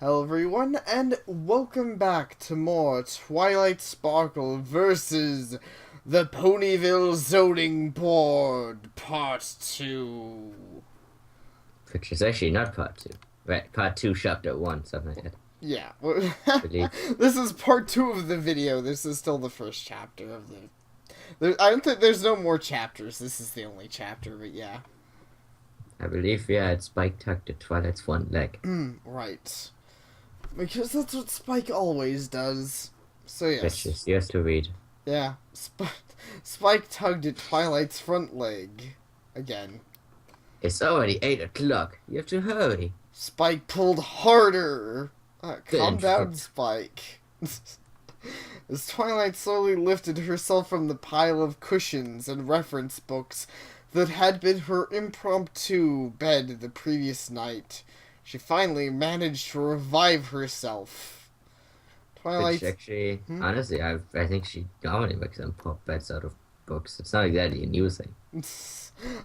Hello everyone, and welcome back to more Twilight Sparkle versus the Ponyville Zoning Board, Part 2. Which is actually not part two. Right, part two, chapter one, something like that. Yeah, I believe. this is part 2 of the video. This is still the first chapter of the... I don't think there's no more chapters. This is the only chapter, but yeah. I believe, yeah, it's Spike tucked to Twilight's one leg. Right. Because that's what Spike always does. So Which yes. is yours to read. Yeah, Spike tugged at Twilight's front leg. Again. It's already 8 o'clock. You have to hurry. Spike pulled harder. Calm down, Spike. As Twilight slowly lifted herself from the pile of cushions and reference books that had been her impromptu bed the previous night, she finally managed to revive herself. Which Twilight... actually, honestly, I think she normally makes them pop beds out of books. It's not exactly a new thing.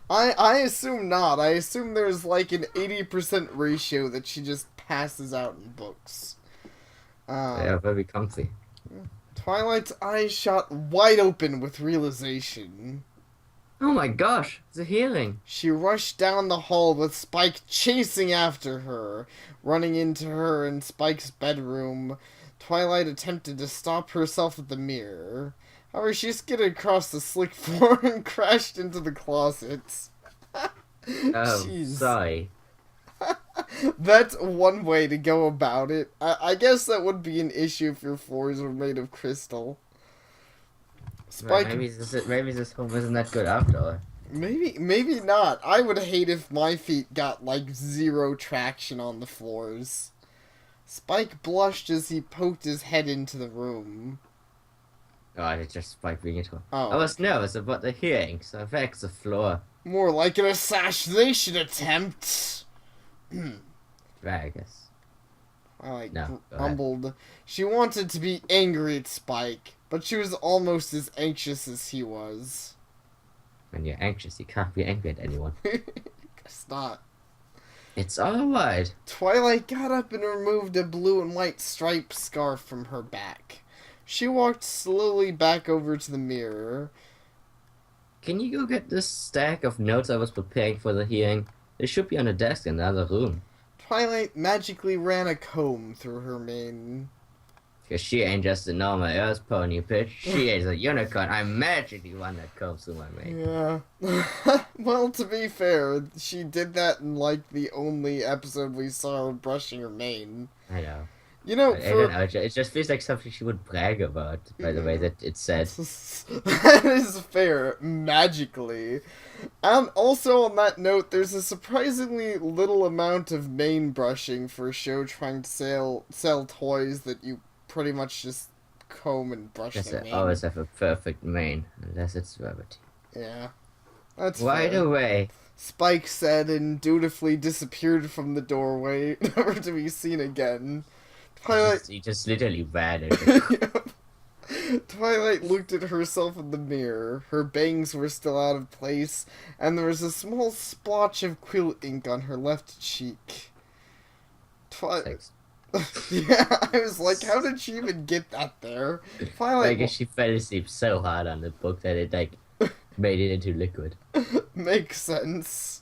I assume not. I assume there's like an 80% ratio that she just passes out in books. They are very comfy. Twilight's eyes shot wide open with realization. Oh my gosh, it's a healing. She rushed down the hall with Spike chasing after her. Running into her in Spike's bedroom, Twilight attempted to stop herself at the mirror. However, she skidded across the slick floor and crashed into the closets. Oh, Jeez. sorry. That's one way to go about it. I guess that would be an issue if your floors were made of crystal. Spike... Maybe this home isn't that good after all. Maybe not. I would hate if my feet got like zero traction on the floors. Spike blushed as he poked his head into the room. Oh, it's just Spike being at home. Oh. I was nervous about the hearing, so I vexed the floor. More like an assassination attempt. Right, I guess. I No, go grumbled. She wanted to be angry at Spike, but she was almost as anxious as he was. When you're anxious, you can't be angry at anyone. Guess not. It's alright. Twilight got up and removed a blue and white striped scarf from her back. She walked slowly back over to the mirror. Can you go get this stack of notes I was preparing for the hearing? They should be on the desk in the other room. Twilight magically ran a comb through her mane. Because she ain't just a normal earth pony, bitch. She is a unicorn. I'm magically one that combs through my mane. Yeah. Well, to be fair, she did that in like the only episode we saw her brushing her mane. I know. You know, I don't know. It just feels like something she would brag about, by the way that it's said. That is fair, magically. And also on that note, there's a surprisingly little amount of mane brushing for a show trying to sell toys that you pretty much just comb and brush Yes, their I mane. always have a perfect mane, unless it's velvety. Yeah. That's Right fair. away. Spike said and dutifully disappeared from the doorway, never to be seen again. Twilight... You just literally vanished. Twilight looked at herself in the mirror. Her bangs were still out of place, and there was a small splotch of quill ink on her left cheek. Twilight... Yeah, I was like, how did she even get that there? Twilight... I guess she fell asleep so hard on the book that it, like, made it into liquid. Makes sense.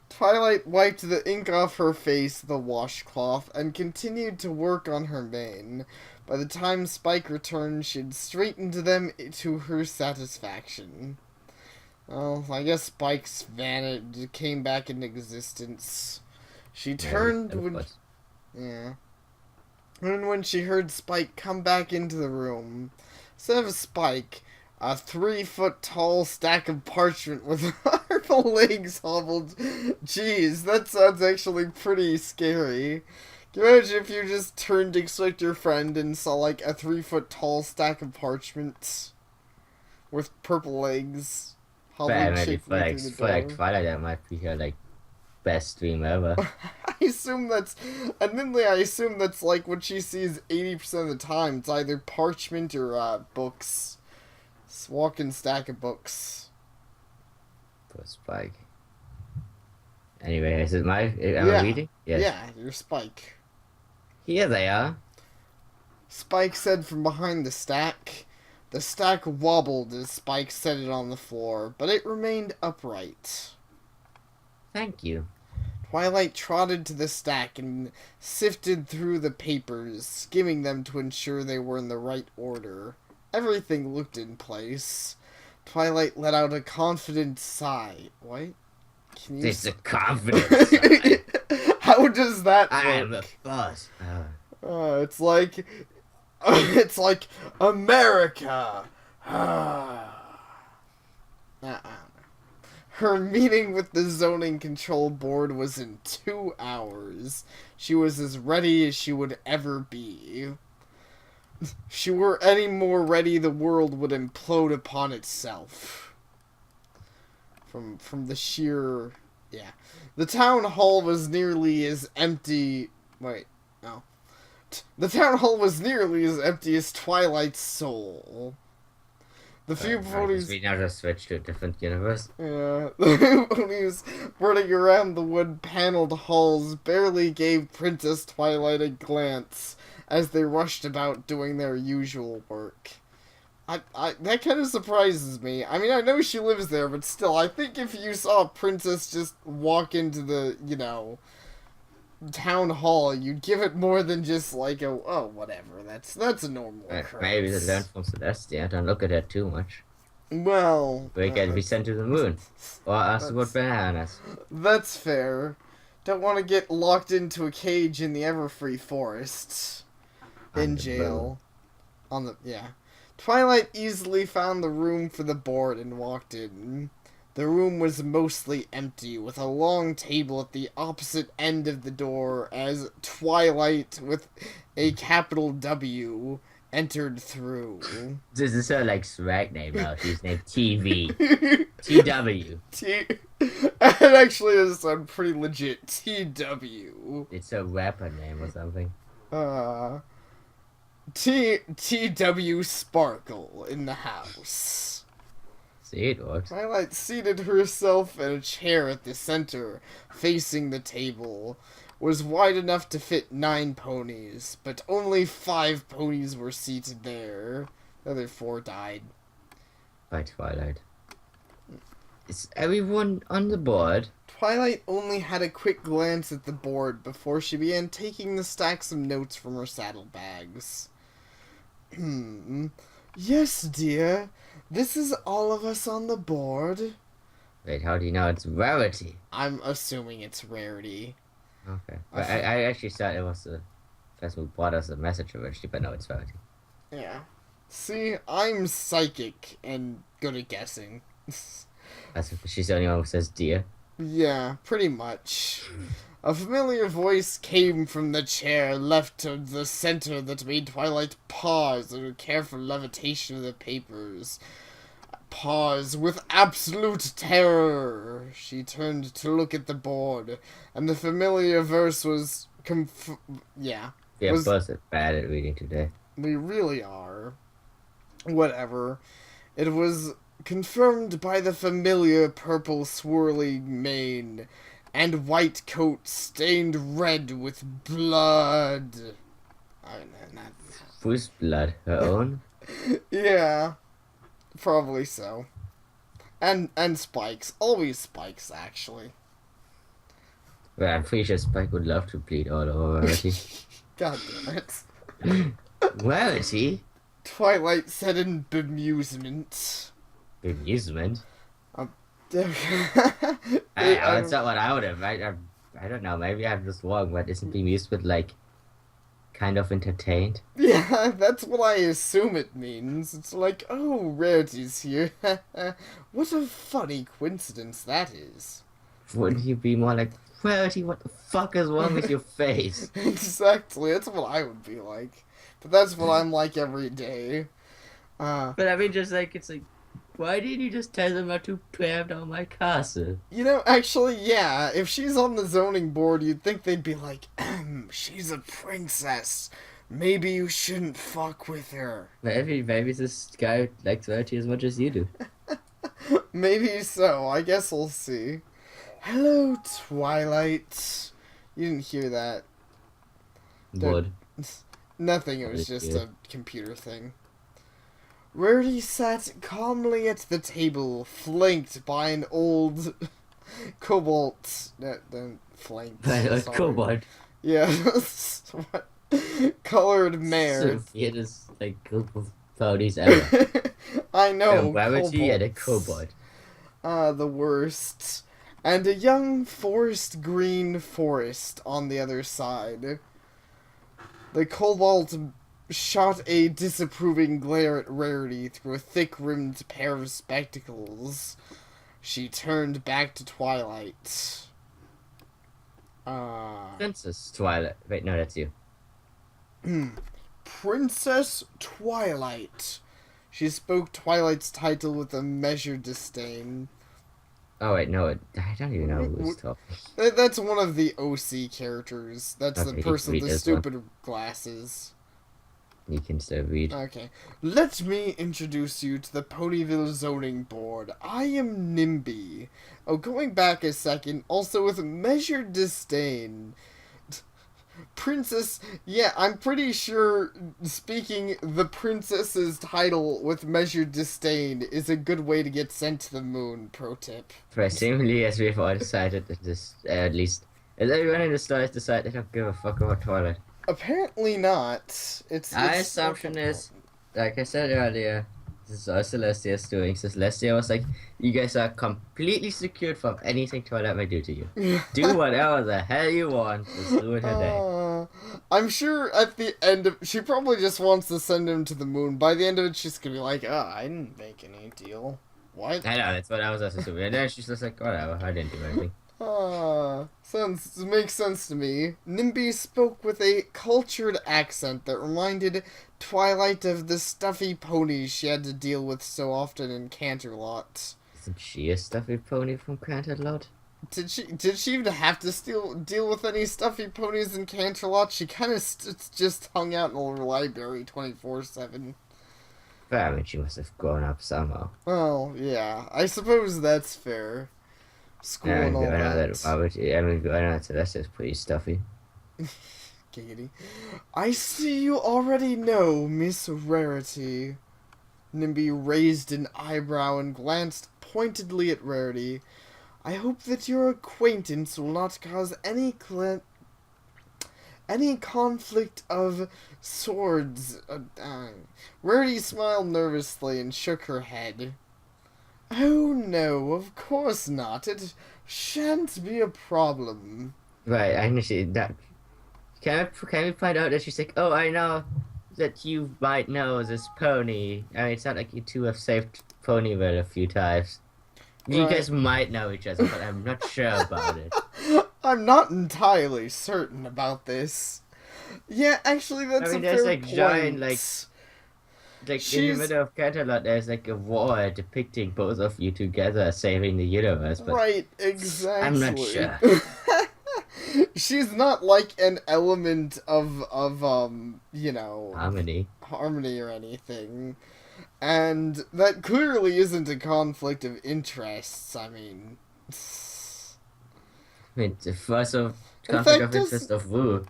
Twilight wiped the ink off her face with a washcloth and continued to work on her mane. By the time Spike returned, she'd straightened them to her satisfaction. Well, I guess Spike's came back into existence. She turned when... Yeah. And when she heard Spike come back into the room, instead of Spike, a 3-foot-tall stack of parchment with purple legs hobbled. Jeez, that sounds actually pretty scary. Can you imagine if you just turned to expect your friend and saw like a 3-foot-tall stack of parchment with purple legs hobbling Maybe for cheekily through the door? Twilight, that might be her, like, best dream ever. I assume that's like what she sees 80% of the time. It's either parchment or books. Walking stack of books. Poor Spike. Anyway, is it am I reading? Yes. Yeah, you're Spike. Here they are. Spike said from behind the stack. The stack wobbled as Spike set it on the floor, but it remained upright. Thank you. Twilight trotted to the stack and sifted through the papers, skimming them to ensure they were in the right order. Everything looked in place. Twilight let out a confident sigh. What? Can you... It's a confidence sign. How does that work? I am a boss. It's like... it's like America. Her meeting with the zoning control board was in 2 hours. She was as ready as she would ever be. If she were any more ready, the world would implode upon itself. From the sheer... Yeah. The town hall was nearly as empty... Wait, no. The town hall was nearly as empty as Twilight's soul. The few ponies... We now just switched to a different universe. Yeah, the ponies running around the wood-paneled halls barely gave Princess Twilight a glance as they rushed about doing their usual work. That kind of surprises me. I mean, I know she lives there, but still, I think if you saw a princess just walk into the, town hall, you'd give it more than just like a, oh, whatever, that's a normal occurrence. Maybe they learned from Celestia. Don't look at her too much. Well... We can be sent to the moon. Or ask about bananas. That's fair. Don't want to get locked into a cage in the Everfree Forest. In jail. Yeah. Twilight easily found the room for the board and walked in. The room was mostly empty, with a long table at the opposite end of the door as Twilight, with a capital W, entered through. This is her, swag name now. She's named TV. TW. It actually does sound pretty legit. TW. It's a rapper name or something. TW Sparkle in the house. See, it works. Twilight seated herself in a chair at the center, facing the table. Was wide enough to fit 9 ponies, but only 5 ponies were seated there. The other 4 died. By Twilight. Is everyone on the board? Twilight only had a quick glance at the board before she began taking the stacks of notes from her saddlebags. Yes, dear. This is all of us on the board. Wait, how do you know it's rarity? I'm assuming it's rarity. Okay. But I actually thought it was the person who brought us a message originally, but no, it's rarity. Yeah. See, I'm psychic and good at guessing. She's the only one who says dear. Yeah, pretty much. A familiar voice came from the chair left to the center that made Twilight pause in a careful levitation of the papers. Pause with absolute terror. She turned to look at the board, and the familiar verse was Yeah, both are bad at reading today. We really are. Whatever. It was confirmed by the familiar purple swirling mane and white coat stained red with blood. Whose blood? Her own? Yeah, probably so. And Spike's. Always Spike's, actually. Well, I'm pretty sure Spike would love to bleed all over Rarity. God damn it. Rarity? Twilight said in bemusement. Bemusement? That's not what I would have. I don't know. Maybe I'm just wrong, but isn't bemusement kind of entertained? Yeah, that's what I assume it means. It's like, oh, Rarity's here. What a funny coincidence that is. Wouldn't you be more like, Rarity, what the fuck is wrong with your face? Exactly, that's what I would be like. But that's what I'm like every day. But I mean, it's like, why didn't you just tell them not to tear down my castle? Actually, yeah, if she's on the zoning board, you'd think they'd be like, she's a princess. Maybe you shouldn't fuck with her. Maybe this guy likes Rarity as much as you do. Maybe so, I guess we'll see. Hello, Twilight. You didn't hear that. There- Wood. Nothing, it was just a computer thing. Rarity sat calmly at the table, flanked by an old cobalt. Flanked. By a Sorry. kobold. Yeah. What? Colored mare. So weirdest like group of ponies ever. I know. A rarity and a kobolds. kobold. The worst. And a young forest green forest on the other side. The cobalt shot a disapproving glare at Rarity through a thick-rimmed pair of spectacles. She turned back to Twilight. Princess Twilight. Wait, no, that's you. Princess Twilight. She spoke Twilight's title with a measured disdain. Oh wait, no, I don't even know who's talking. That's one of the OC characters. That's Okay, the you can person read with the this one. stupid glasses. You can still read. Okay. Let me introduce you to the Ponyville Zoning Board. I am Nimby. Oh, going back a second, also with measured disdain. Princess, yeah, I'm pretty sure speaking the princess's title with measured disdain is a good way to get sent to the moon, pro tip. Presumably, as we've all decided, that this, at least, as everyone in the store has decided, they don't give a fuck about Twilight. Apparently not. It's My assumption is, like I said earlier, this is all Celestia's doing. So Celestia was like, you guys are completely secured from anything Twilight may do to you. Do whatever the hell you want. Just ruin her day. I'm sure at the end of... She probably just wants to send him to the moon. By the end of it, she's gonna be like, I didn't make any deal. What? I know, that's what I was also assuming. And then she's just like, whatever, I didn't do anything. Makes sense to me. Nimby spoke with a cultured accent that reminded Twilight of the stuffy ponies she had to deal with so often in Canterlot. Isn't she a stuffy pony from Canterlot? Did she even have to deal with any stuffy ponies in Canterlot? She kind of just hung out in the library 24/7. But I mean, she must have grown up somehow. Oh, yeah. I suppose that's fair. School Yeah, and all I know that. that. I know that Celestia's pretty stuffy. Giggity. I see you already know, Miss Rarity. Nimby raised an eyebrow and glanced pointedly at Rarity. I hope that your acquaintance will not cause any conflict of swords. Rarity smiled nervously and shook her head. Oh no, of course not. It shan't be a problem. Right, I know she that. Can we find out that she's like, oh, I know that you might know this pony. I mean, it's not like you two have saved Ponyville a few times. You Right. guys might know each other, but I'm not sure about it. I'm not entirely certain about this. Yeah, actually, that's I mean, a there's, fair like, point. giant, like in the She's- middle of Canterlot, there's like a war depicting both of you together saving the universe, but Right, exactly. I'm not sure. She's not like an element of you know, harmony. harmony or anything. And that clearly isn't a conflict of interests. I mean, I mean, the first of In conflict fact, of interest of Wu.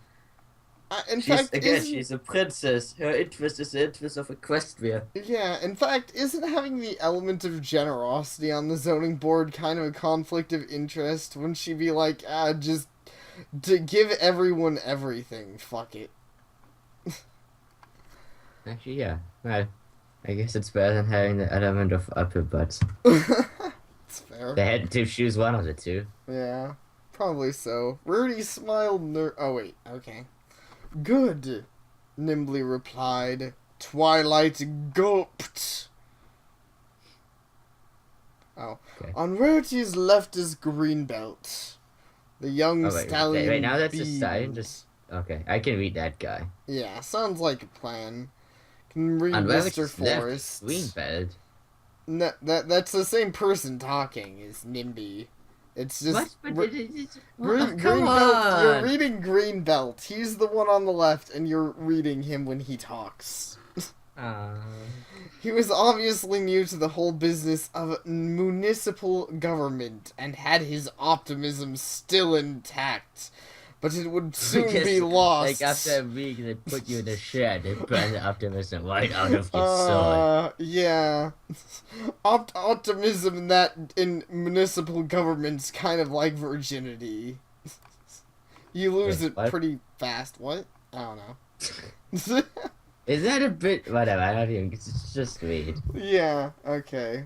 in fact, isn't, She's a princess. Her interest is the interest of Equestria. yeah, in fact, isn't having the element of generosity on the zoning board kind of a conflict of interest? Wouldn't she be like, just to give everyone everything, fuck it. Actually, yeah. Well, I guess it's better than having the element of upper butts. It's fair. They had to choose one of the two. Yeah, probably so. Rudy smiled oh wait, okay. Good, Nimbly replied. Twilight gulped. Oh. Okay. On Rarity's left is Greenbelt. The young Oh, wait, stallion wait, now that's a beamed. stallion, just- Okay, I can read that guy. Yeah, sounds like a plan. Can read On Mr. Rabbit's left, Forrest. Greenbelt. No, that's the same person talking as Nimby. It's just What? Ri- But it's... Green come Belt. You're on! reading Greenbelt. He's the one on the left, and you're reading him when he talks. He was obviously new to the whole business of municipal government and had his optimism still intact. but it would soon Because, be lost. like, after a week, they put you in a shed, they burn the optimism right out of your soul. Yeah. Optimism in municipal government's kind of like virginity. You lose Wait, it what? pretty fast. What? I don't know. Is that a bit... Whatever, I don't even... It's just weird. Yeah, okay.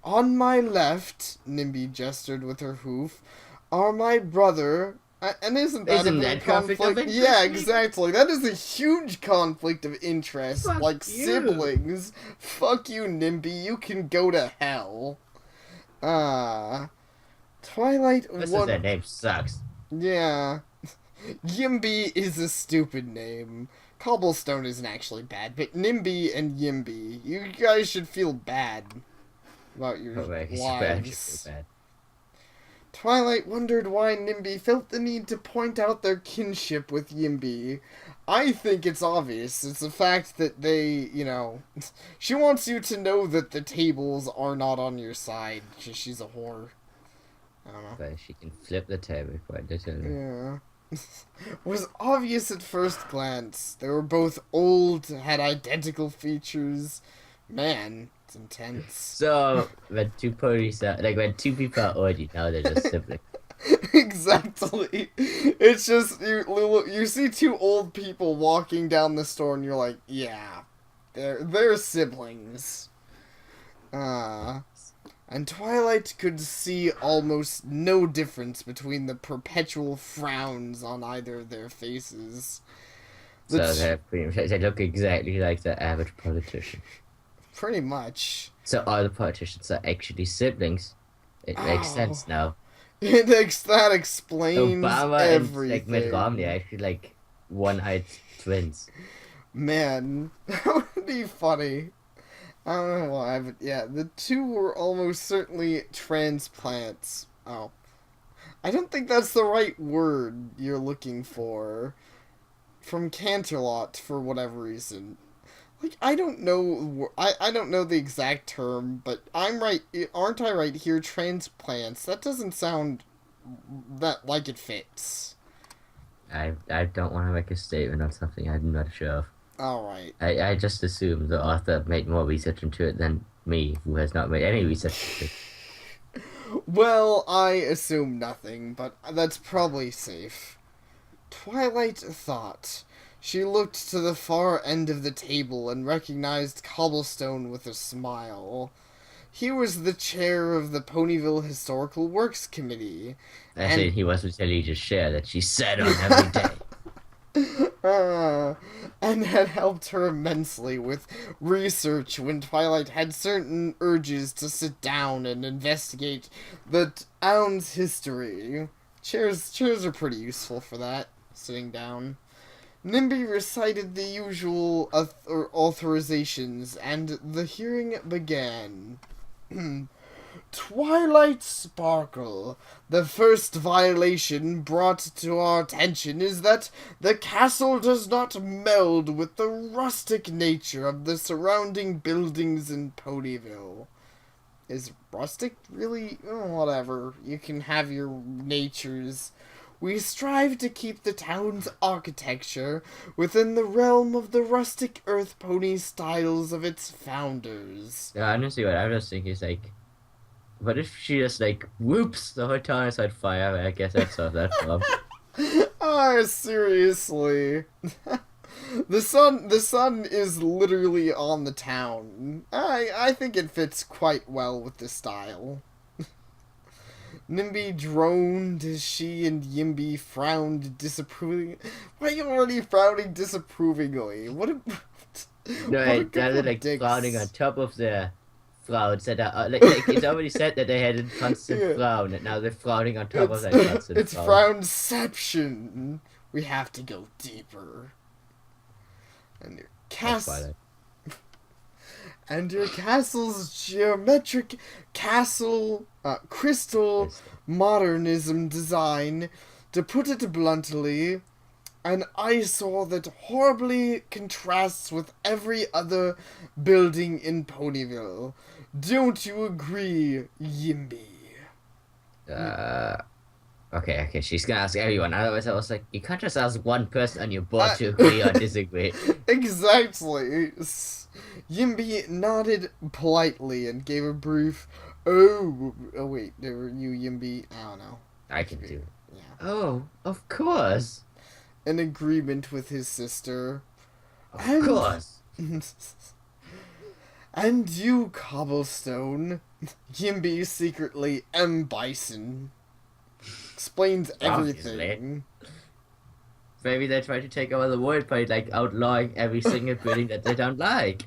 On my left, Nimby gestured with her hoof, are my brother... And isn't that Isn't a that big conflict of conflict? interest? Yeah, exactly. That is a huge conflict of interest. Fuck like you. siblings. Fuck you, Nimby. You can go to hell. Twilight This is won... that name sucks. Yeah. Yimby is a stupid name. Cobblestone isn't actually bad, but Nimby and Yimby, you guys should feel bad about your Oh, wait, lives. bad. Twilight wondered why Nimby felt the need to point out their kinship with Yimby. I think it's obvious. It's the fact that they, she wants you to know that the tables are not on your side. She's a whore. I don't know. But she can flip the table quite literally. Yeah. Was obvious at first glance. They were both old, had identical features. Man, it's intense. So, when two parties are... Like, when two people are old, now they're just siblings. Exactly. It's just, you see two old people walking down the store and you're like, yeah, they're siblings. And Twilight could see almost no difference between the perpetual frowns on either of their faces. So they look exactly like the average politician. Pretty much. So all the politicians are actually siblings. It makes sense now. That explains Obama everything. and Mitt Romney are actually like one-eyed twins. Man, that would be funny. I don't know why, but yeah, the two were almost certainly transplants. Oh. I don't think that's the right word you're looking for. From Canterlot, for whatever reason. Like, I don't know, I don't know the exact term, but I'm right, aren't I right here? Transplants. That doesn't sound that like it fits. I don't want to make a statement on something I'm not sure of. Alright. I just assume the author made more research into it than me, who has not made any research into it. Well, I assume nothing, but that's probably safe. Twilight thought. She looked to the far end of the table and recognized Cobblestone with a smile. He was the chair of the Ponyville Historical Works Committee. Actually, he wasn't telling you to share that she sat on every day. And had helped her immensely with research when Twilight had certain urges to sit down and investigate the town's history. Chairs are pretty useful for that, sitting down. Nimby recited the usual authorizations, and the hearing began. Twilight Sparkle. The first violation brought to our attention is that the castle does not meld with the rustic nature of the surrounding buildings in Ponyville. Is rustic really? Oh, whatever. You can have your natures. We strive to keep the town's architecture within the realm of the rustic earth pony styles of its founders. Yeah, honestly, what I was thinking is like, what if she just like whoops the whole town is on fire? I guess I saw that problem. Seriously. The sun is literally on the town. I think it fits quite well with the style. Nimby droned as she and Yimby frowned disapprovingly. Why are you already frowning disapprovingly? What a... No, what a now couple they're of like dicks. frowning on top of their frowns. That are, like it's already said that they had a constant frown, and now they're frowning on top of that constant It's frown. frownception. We have to go deeper. And your castle... And your castle's geometric crystal modernism design, to put it bluntly, an eyesore that horribly contrasts with every other building in Ponyville. Don't you agree, Yimby? Okay, she's gonna ask everyone. Otherwise, I was like, you can't just ask one person on your board I- to agree or disagree. Exactly. Yimby nodded politely and gave a brief, oh wait, there were you, Yimby. I don't know. I can do it. Yeah. Oh, of course. In agreement with his sister. Of And. course. And you, Cobblestone. Yimby secretly M. Bison. Explains everything. Obviously. Maybe they try to take over the world by like outlawing every single building that they don't like.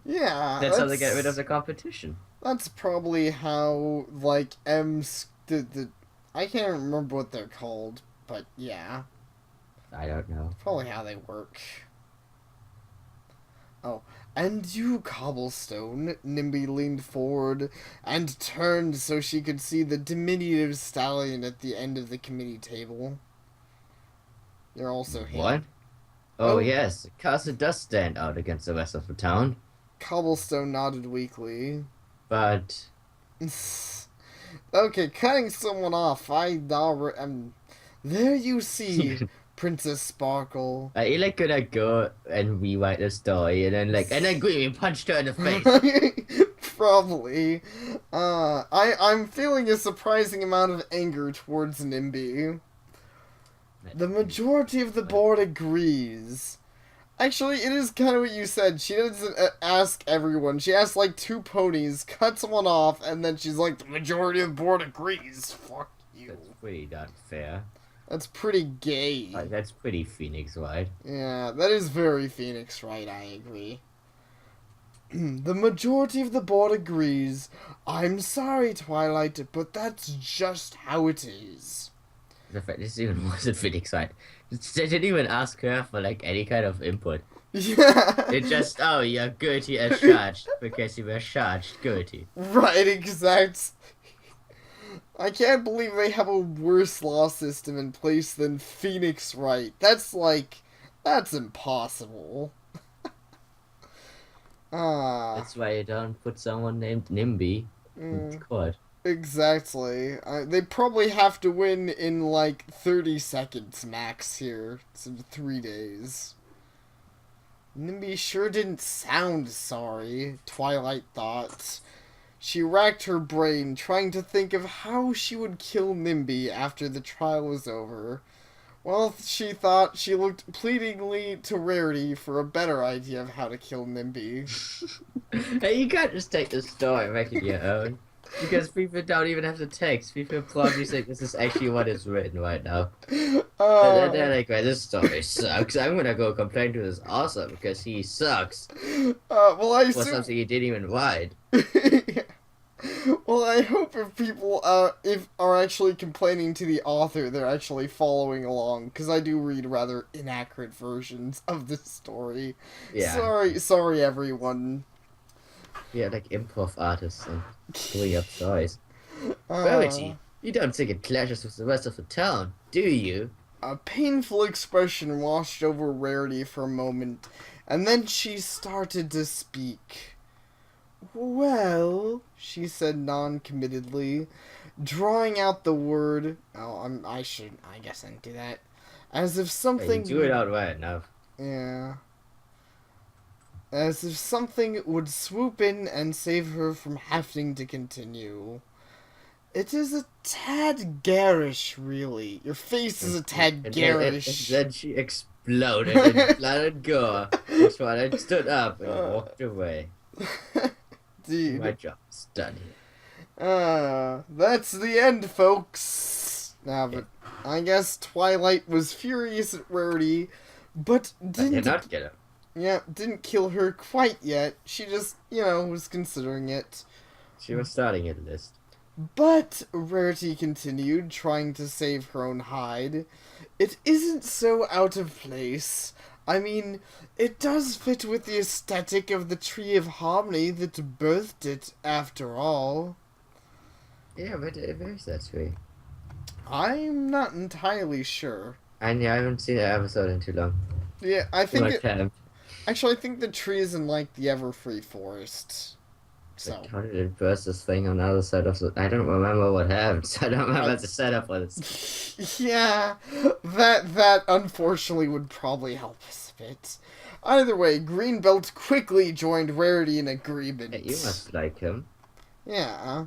Yeah. That's how they get rid of the competition. That's probably how, like, the I can't remember what they're called, but yeah. I don't know. Probably how they work. Oh, and you, Cobblestone. Nimby leaned forward and turned so she could see the diminutive stallion at the end of the committee table. They're also here. What? Oh, yes, Casa does stand out against the rest of the town. Cobblestone nodded weakly. But Okay, cutting someone off. There you see, Princess Sparkle. are you like gonna go and rewrite the story and then Green punched her in the face? Probably. I'm feeling a surprising amount of anger towards Nimby. The majority of the board agrees. Actually, it is kind of what you said. She doesn't ask everyone. She asks like 2 ponies, cuts one off, and then she's like, the majority of the board agrees. Fuck you. That's pretty not fair. That's pretty gay. Like, that's pretty Phoenix Wright. Yeah, that is very Phoenix Wright, I agree. The majority of the board agrees. I'm sorry, Twilight, but that's just how it is. The fact this even wasn't Phoenix Wright. They didn't even ask her for like any kind of input. Yeah. It just, oh, you're guilty as charged because you were charged guilty. Right, exact. I can't believe they have a worse law system in place than Phoenix Wright. That's impossible. That's why you don't put someone named Nimby in court. Exactly. They probably have to win in like 30 seconds max here. So 3 days. Nimby sure didn't sound sorry, Twilight thought. She racked her brain, trying to think of how she would kill Nimby after the trial was over. Well, she thought, she looked pleadingly to Rarity for a better idea of how to kill Nimby. Hey, you can't just take the story and make it your own. Because people don't even have the text. People probably think this is actually what is written right now. They're like, well, this story sucks. I'm gonna go complain to this author because he sucks. Well, I For something he didn't even write. Well, I hope if people if are actually complaining to the author, they're actually following along, because I do read rather inaccurate versions of this story. Yeah. Sorry, everyone. Yeah, like improv artists and doing up stories. Rarity, you don't think it clashes with the rest of the town, do you? A painful expression washed over Rarity for a moment, and then she started to speak. Well, she said non-committedly, drawing out the word. Oh, I guess I didn't do that. As if something. Hey, you do it outright now. Yeah. As if something would swoop in and save her from having to continue. It is a tad garish, really. Your face is a tad garish. Then she exploded in blood and gore. That's why I stood up and walked away. Dude. My job's done here. That's the end, folks. Now, but I guess Twilight was furious at Rarity, but did not get her. Yeah, didn't kill her quite yet. She just, was considering it. She was starting at list. But, Rarity continued, trying to save her own hide, it isn't so out of place. I mean, it does fit with the aesthetic of the Tree of Harmony that birthed it, after all. Yeah, but where's that tree? I'm not entirely sure. And yeah, I haven't seen that episode in too long. Yeah, I think Actually, I think the tree is in, like, the Everfree Forest. So. Like, how did it burst this thing on the other side of the... I don't remember what happened. I don't remember the setup for this. Yeah, that unfortunately would probably help us a bit. Either way, Greenbelt quickly joined Rarity in agreement. Yeah, you must like him. Yeah.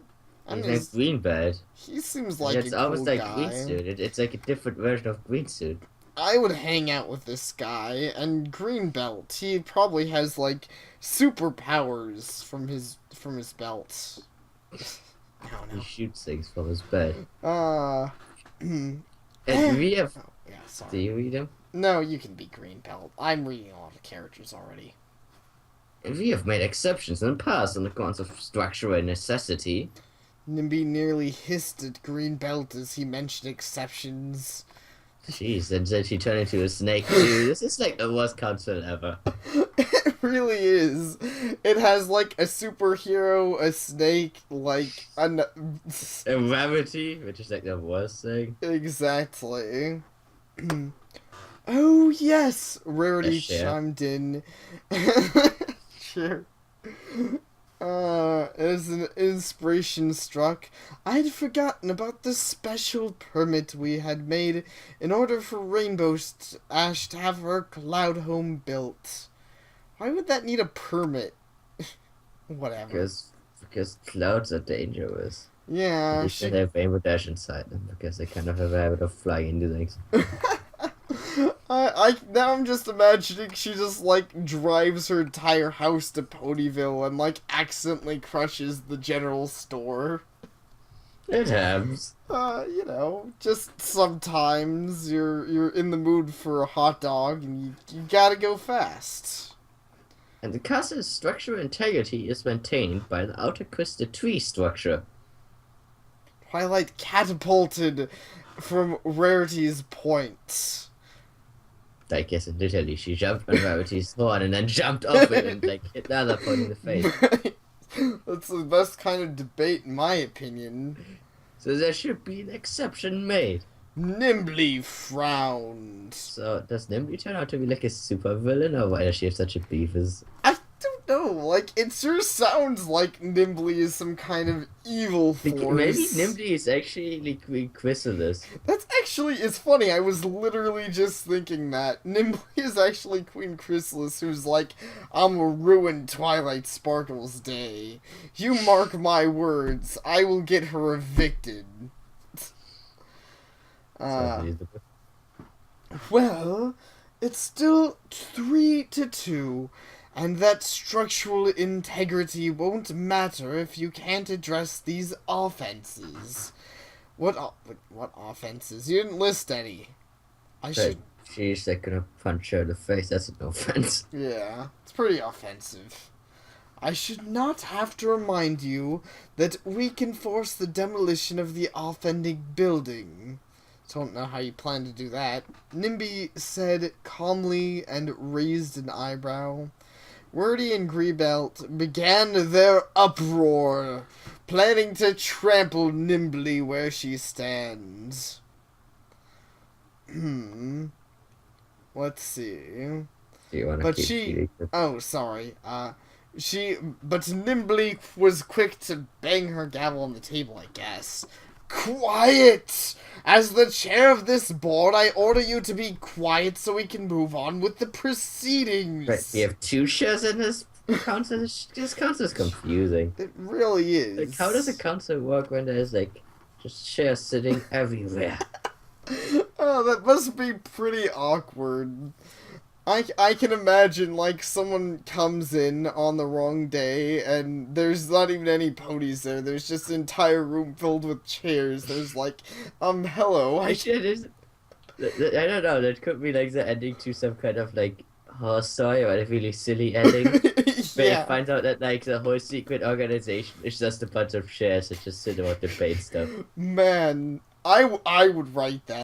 He's named Greenbelt. He seems like It's a almost cool like guy. Greensuit. It's like a different version of Greensuit. I would hang out with this guy, and Greenbelt, he probably has like superpowers from his belt. I don't He know. shoots things from his bed. And And we have... Oh, yeah, sorry. Do you read him? No, you can be Greenbelt. I'm reading a lot of characters already. We have made exceptions in the past on the grounds of structural necessity. Nimby nearly hissed at Greenbelt as he mentioned exceptions. Jeez, and then she turned into a snake too. This is like the worst council ever. It really is. It has like a superhero, a snake, like A rarity, which is like the worst thing. Exactly. Oh yes, Rarity A share. chimed in. Sure. As an inspiration struck, I'd forgotten about the special permit we had made in order for Rainbow Ash to have her cloud home built. Why would that need a permit? Whatever. Because clouds are dangerous. Yeah, They should have Rainbow Dash inside them because they kind of have a habit of flying into things. Now I'm just imagining she just like drives her entire house to Ponyville and like accidentally crushes the general store. It happens. Just sometimes you're in the mood for a hot dog and you gotta go fast. And the castle's structural integrity is maintained by the outer crystal tree structure. Twilight catapulted from Rarity's point. I guess literally she jumped on Rarity's horn and then jumped off it and like hit the other point in the face. That's the best kind of debate in my opinion. So there should be an exception made. Nimbly frowned. So does Nimby turn out to be like a super villain, or why does she have such a beef as... I don't know, like, it sure sounds like Nimbly is some kind of evil force. Maybe Nimby is actually like Queen Chrysalis. That's actually, it's funny, I was literally just thinking that. Nimbly is actually Queen Chrysalis, who's like, I'm gonna ruin Twilight Sparkle's day. You mark my words, I will get her evicted. Well, it's still 3-2, and that structural integrity won't matter if you can't address these offenses. What offenses? You didn't list any. She's like gonna punch her in the face. That's an offense. Yeah, it's pretty offensive. I should not have to remind you that we can force the demolition of the offending building. Don't know how you plan to do that. Nimby said calmly and raised an eyebrow. Wordy and Greebelt began their uproar, planning to trample Nimbly where she stands. Let's see. Do you want to keep Oh, sorry. But Nimbly was quick to bang her gavel on the table, I guess. Quiet! As the chair of this board, I order you to be quiet so we can move on with the proceedings. Right, we have two chairs in this council. This council is confusing. It really is. Like, how does a council work when there's like just chairs sitting everywhere? Oh, that must be pretty awkward. I can imagine, like, someone comes in on the wrong day, and there's not even any ponies there. There's just an entire room filled with chairs. There's, like, hello. I don't know, that could be, like, the ending to some kind of, like, horror story, or a really silly ending. Where you find out that, like, the whole secret organization is just a bunch of chairs that just sit about debate stuff. Man, I would write that.